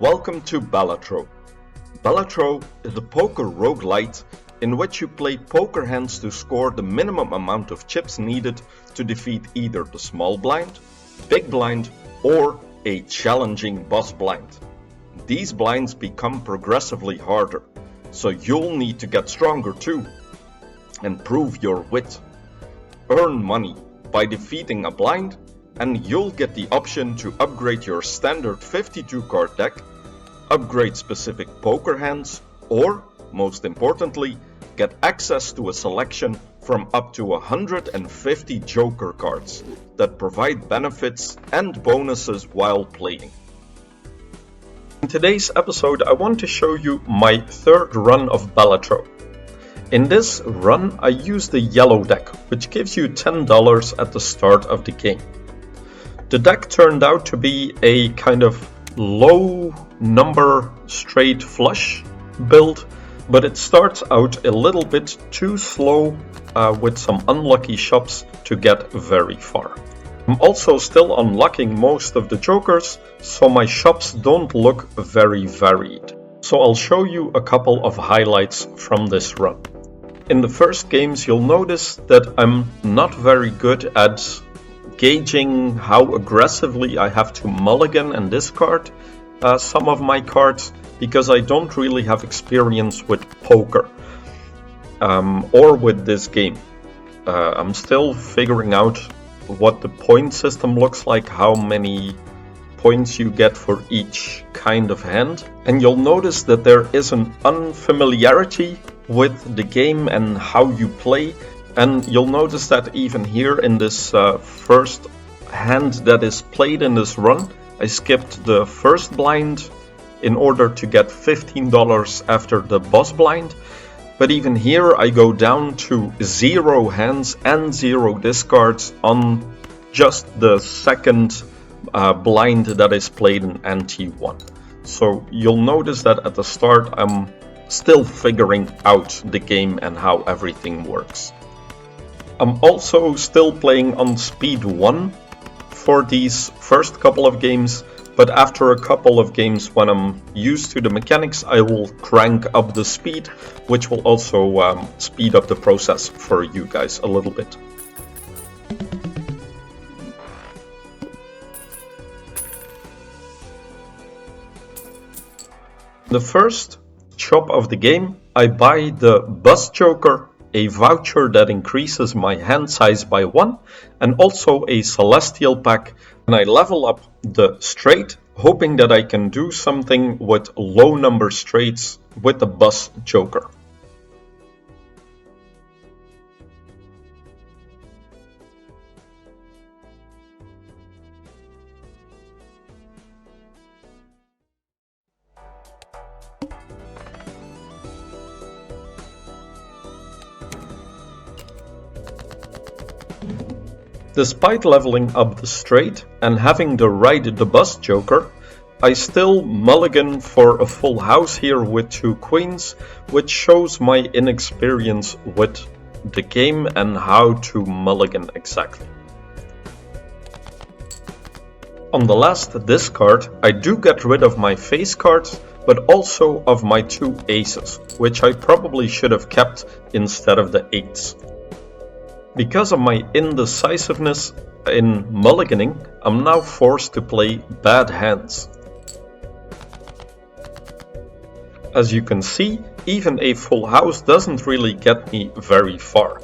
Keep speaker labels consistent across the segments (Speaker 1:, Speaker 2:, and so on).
Speaker 1: Welcome to Balatro. Balatro is a poker rogue-lite in which you play poker hands to score the minimum amount of chips needed to defeat either the small blind, big blind, or a challenging boss blind. These blinds become progressively harder, so you'll need to get stronger too and prove your wit. Earn money by defeating a blind, and you'll get the option to upgrade your standard 52 card deck, upgrade specific poker hands, or, most importantly, get access to a selection from up to 150 joker cards that provide benefits and bonuses while playing. In today's episode, I want to show you my third run of Balatro. In this run, I use the yellow deck, which gives you $10 at the start of the game. The deck turned out to be a kind of low number straight flush build, but it starts out a little bit too slow with some unlucky shops to get very far. I'm also still unlocking most of the jokers, so my shops don't look very varied. So I'll show you a couple of highlights from this run. In the first games, you'll notice that I'm not very good at gauging how aggressively I have to mulligan and discard some of my cards, because I don't really have experience with poker or with this game. I'm still figuring out what the point system looks like, how many points you get for each kind of hand, and you'll notice that there is an unfamiliarity with the game and how you play. And you'll notice that even here in this first hand that is played in this run, I skipped the first blind in order to get $15 after the boss blind. But even here I go down to 0 hands and 0 discards on just the second blind that is played in ante 1. So you'll notice that at the start I'm still figuring out the game and how everything works. I'm also still playing on speed 1 for these first couple of games, but after a couple of games when I'm used to the mechanics, I will crank up the speed, which will also speed up the process for you guys a little bit. The first chop of the game, I buy the bus joker, a voucher that increases my hand size by 1, and also a celestial pack, and I level up the straight, hoping that I can do something with low number straights with the bus joker. Despite leveling up the straight and having to ride the bus joker, I still mulligan for a full house here with 2 queens, which shows my inexperience with the game and how to mulligan exactly. On the last discard, I do get rid of my face cards, but also of my 2 aces, which I probably should have kept instead of the 8s. Because of my indecisiveness in mulliganing, I'm now forced to play bad hands. As you can see, even a full house doesn't really get me very far.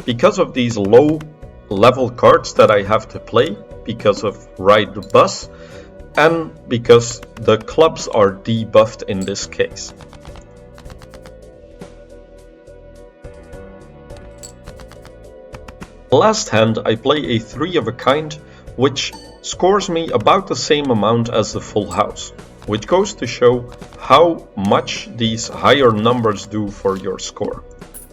Speaker 1: Because of these low level cards that I have to play, because of ride the bus, and because the clubs are debuffed in this case. Last hand I play a 3 of a kind, which scores me about the same amount as the full house, which goes to show how much these higher numbers do for your score.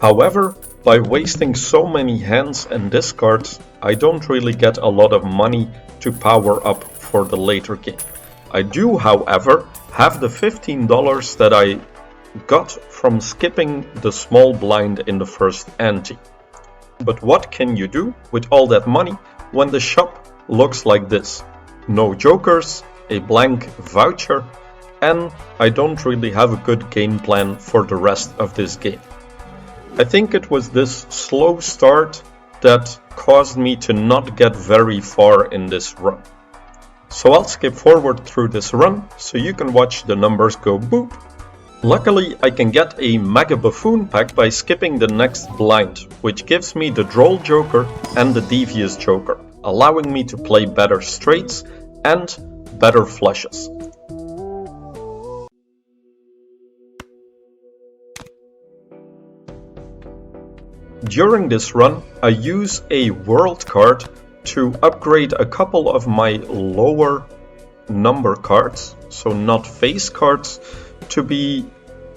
Speaker 1: However, by wasting so many hands and discards, I don't really get a lot of money to power up for the later game. I do, however, have the $15 that I got from skipping the small blind in the first ante. But what can you do with all that money when the shop looks like this? No jokers, a blank voucher, and I don't really have a good game plan for the rest of this game. I think it was this slow start that caused me to not get very far in this run. So I'll skip forward through this run so you can watch the numbers go boop. Luckily, I can get a Mega Buffoon pack by skipping the next blind, which gives me the Droll Joker and the Devious Joker, allowing me to play better straights and better flushes. During this run, I use a World card to upgrade a couple of my lower number cards, so not face cards, to be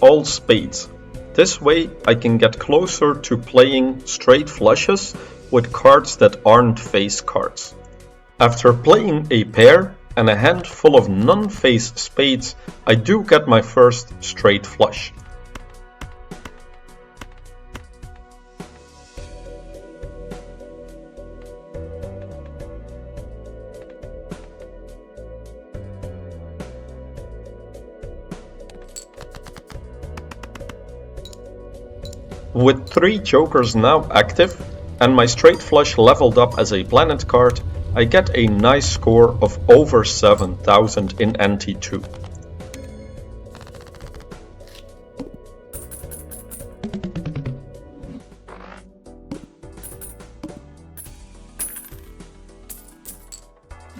Speaker 1: all spades. This way I can get closer to playing straight flushes with cards that aren't face cards. After playing a pair and a hand full of non-face spades, I do get my first straight flush. With 3 jokers now active and my straight flush leveled up as a planet card, I get a nice score of over 7,000 in NT2.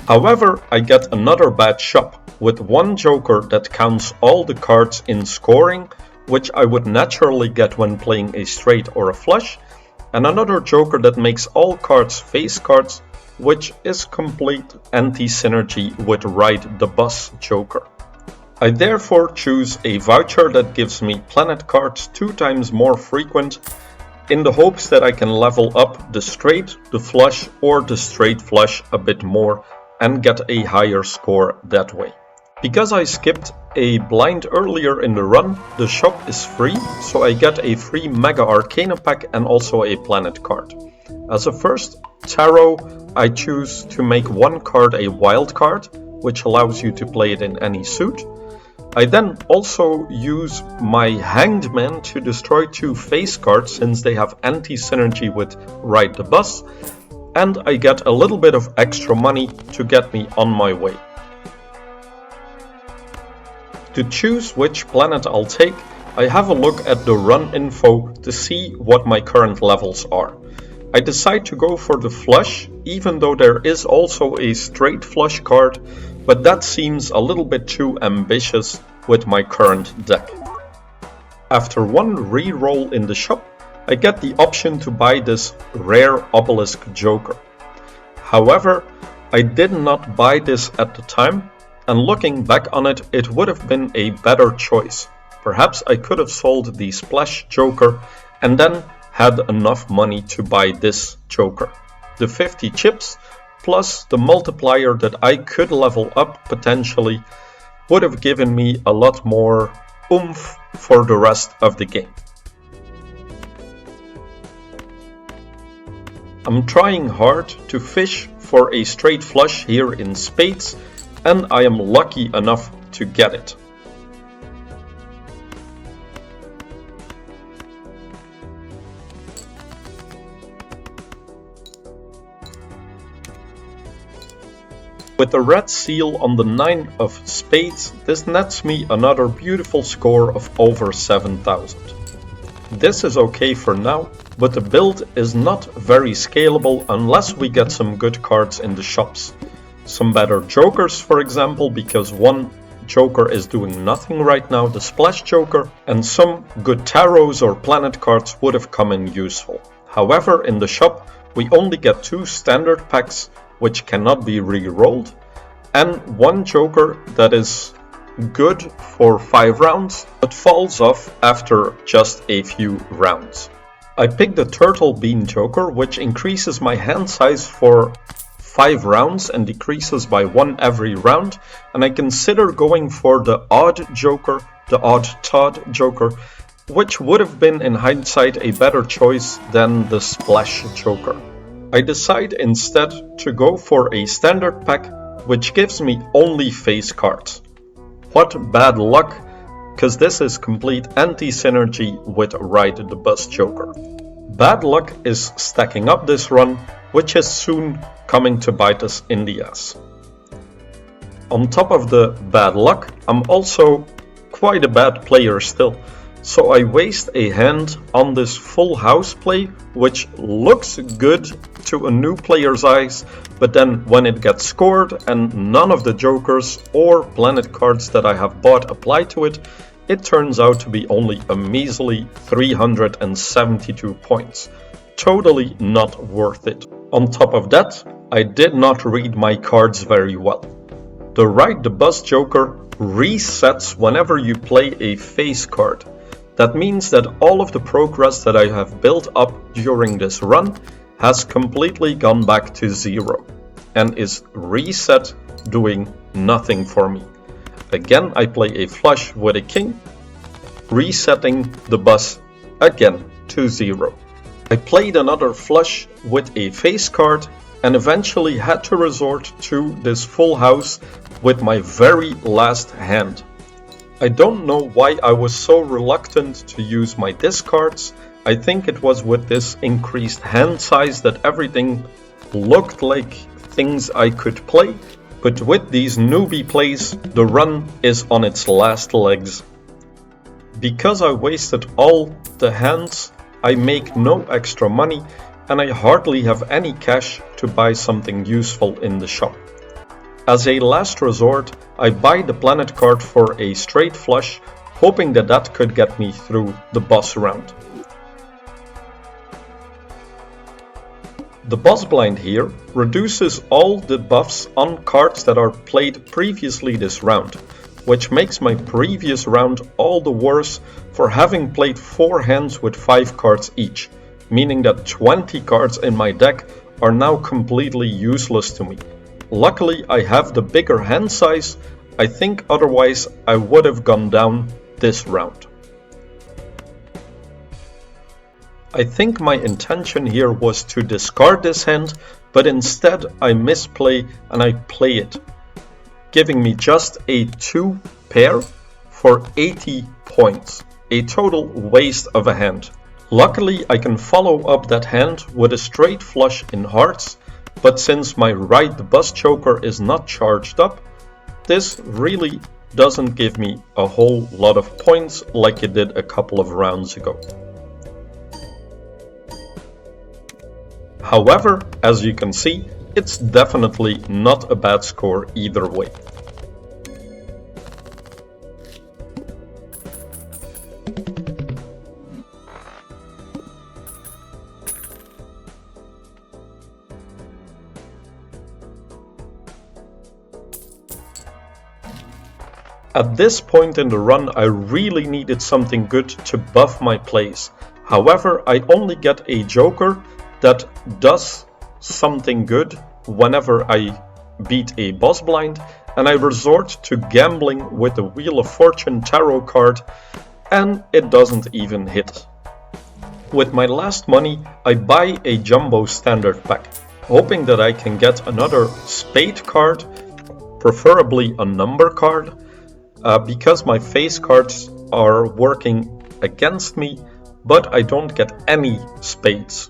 Speaker 1: However, I get another bad shop with 1 joker that counts all the cards in scoring, which I would naturally get when playing a straight or a flush, and another joker that makes all cards face cards, which is complete anti-synergy with Ride the Bus joker. I therefore choose a voucher that gives me planet cards 2 times more frequent, in the hopes that I can level up the straight, the flush, or the straight flush a bit more and get a higher score that way. Because I skipped a blind earlier in the run, the shop is free, so I get a free Mega Arcana pack and also a planet card. As a first tarot, I choose to make 1 card a wild card, which allows you to play it in any suit. I then also use my Hanged Man to destroy 2 face cards since they have anti-synergy with Ride the Bus, and I get a little bit of extra money to get me on my way. To choose which planet I'll take, I have a look at the run info to see what my current levels are. I decide to go for the flush, even though there is also a straight flush card, but that seems a little bit too ambitious with my current deck. After 1 re-roll in the shop, I get the option to buy this rare obelisk joker. However, I did not buy this at the time, and looking back on it, it would have been a better choice. Perhaps I could have sold the splash joker and then had enough money to buy this joker. The 50 chips plus the multiplier that I could level up potentially would have given me a lot more oomph for the rest of the game. I'm trying hard to fish for a straight flush here in spades, and I am lucky enough to get it. With the red seal on the 9 of spades, this nets me another beautiful score of over 7,000. This is okay for now, but the build is not very scalable unless we get some good cards in the shops. Some better jokers, for example, because 1 joker is doing nothing right now, the splash joker, and some good tarots or planet cards would have come in useful. However, in the shop we only get 2 standard packs which cannot be re-rolled, and 1 joker that is good for 5 rounds but falls off after just a few rounds. I picked the turtle bean joker, which increases my hand size for 5 rounds and decreases by 1 every round, and I consider going for the odd joker, the odd Todd joker, which would have been in hindsight a better choice than the splash joker. I decide instead to go for a standard pack which gives me only face cards. What bad luck, because this is complete anti-synergy with Ride the Bus Joker. Bad luck is stacking up this run, which is soon coming to bite us in the ass. On top of the bad luck, I'm also quite a bad player still. So I waste a hand on this full house play, which looks good to a new player's eyes, but then when it gets scored and none of the jokers or planet cards that I have bought apply to it, it turns out to be only a measly 372 points. Totally not worth it. On top of that, I did not read my cards very well. The Ride the Bus Joker resets whenever you play a face card. That means that all of the progress that I have built up during this run has completely gone back to zero and is reset, doing nothing for me. Again, I play a flush with a king, resetting the bus again to zero. I played another flush with a face card and eventually had to resort to this full house with my very last hand. I don't know why I was so reluctant to use my discards. I think it was with this increased hand size that everything looked like things I could play, but with these newbie plays, the run is on its last legs. Because I wasted all the hands, I make no extra money and I hardly have any cash to buy something useful in the shop. As a last resort, I buy the planet card for a straight flush, hoping that that could get me through the boss round. The boss blind here reduces all the buffs on cards that are played previously this round, which makes my previous round all the worse for having played 4 hands with 5 cards each, meaning that 20 cards in my deck are now completely useless to me. Luckily, I have the bigger hand size. I think otherwise I would have gone down this round. I think my intention here was to discard this hand, but instead I misplay and I play it, giving me just a 2 pair for 80 points, a total waste of a hand. Luckily, I can follow up that hand with a straight flush in hearts, but since my Ride the Bus Joker is not charged up, this really doesn't give me a whole lot of points like it did a couple of rounds ago. However, as you can see, it's definitely not a bad score either way. At this point in the run, I really needed something good to buff my plays. However, I only get a joker that does something good whenever I beat a boss blind, and I resort to gambling with the Wheel of Fortune tarot card, and it doesn't even hit. With my last money, I buy a jumbo standard pack, hoping that I can get another spade card, preferably a number card, because my face cards are working against me, but I don't get any spades.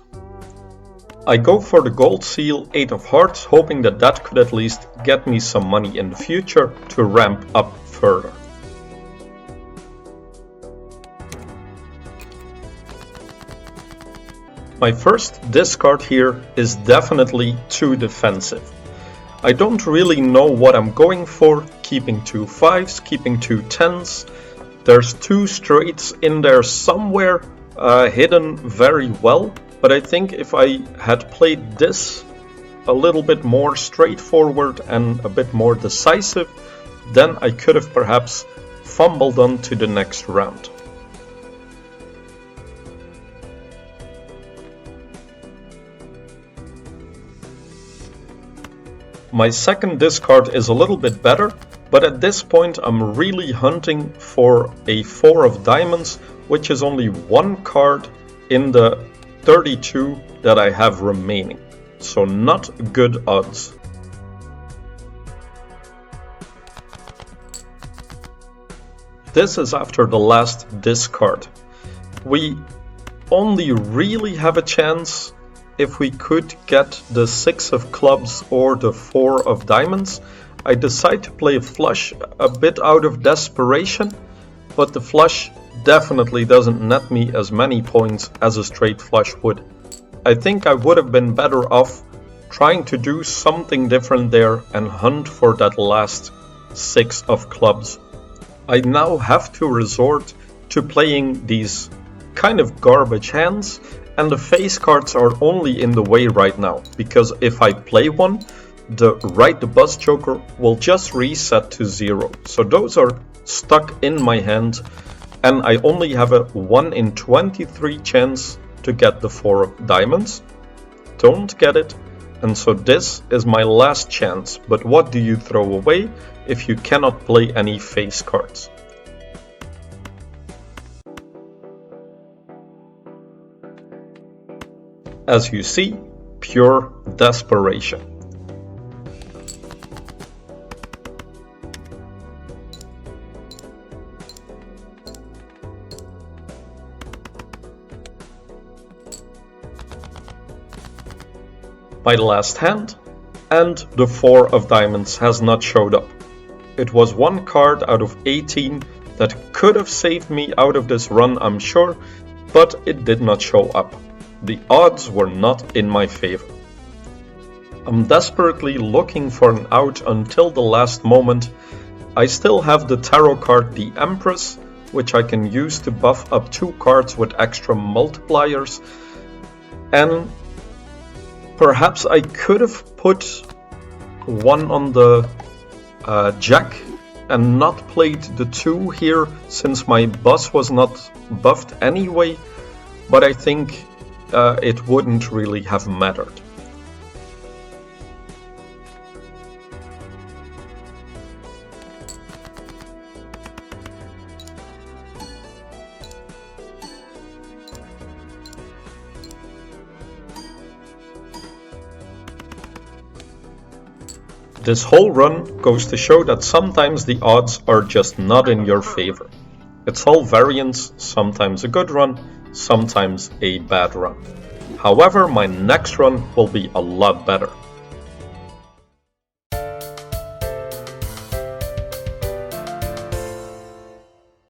Speaker 1: I go for the gold seal 8 of hearts, hoping that that could at least get me some money in the future to ramp up further. My first discard here is definitely too defensive. I don't really know what I'm going for, keeping 2 5s, keeping 2 10s. There's 2 straights in there somewhere, hidden very well, but I think if I had played this a little bit more straightforward and a bit more decisive, then I could have perhaps fumbled on to the next round. My second discard is a little bit better, but at this point I'm really hunting for a 4 of diamonds, which is only 1 card in the 32 that I have remaining, so not good odds. This is after the last discard. We only really have a chance if we could get the 6 of clubs or the 4 of diamonds. I decide to play a flush a bit out of desperation, but the flush definitely doesn't net me as many points as a straight flush would. I think I would have been better off trying to do something different there and hunt for that last 6 of clubs. I now have to resort to playing these kind of garbage hands, and the face cards are only in the way right now, because if I play one, the bus joker will just reset to 0. So those are stuck in my hand, and I only have a 1 in 23 chance to get the 4 of diamonds. Don't get it, and so this is my last chance. But what do you throw away if you cannot play any face cards? As you see, pure desperation. My last hand, and the 4 of diamonds has not showed up. It was one card out of 18 that could have saved me out of this run, I'm sure, but it did not show up. The odds were not in my favor. I'm desperately looking for an out until the last moment. I still have the tarot card, the Empress, which I can use to buff up 2 cards with extra multipliers, and perhaps I could have put one on the Jack and not played the 2 here, since my bus was not buffed anyway, but I think it wouldn't really have mattered. This whole run goes to show that sometimes the odds are just not in your favor. It's all variance, sometimes a good run, sometimes a bad run. However, my next run will be a lot better.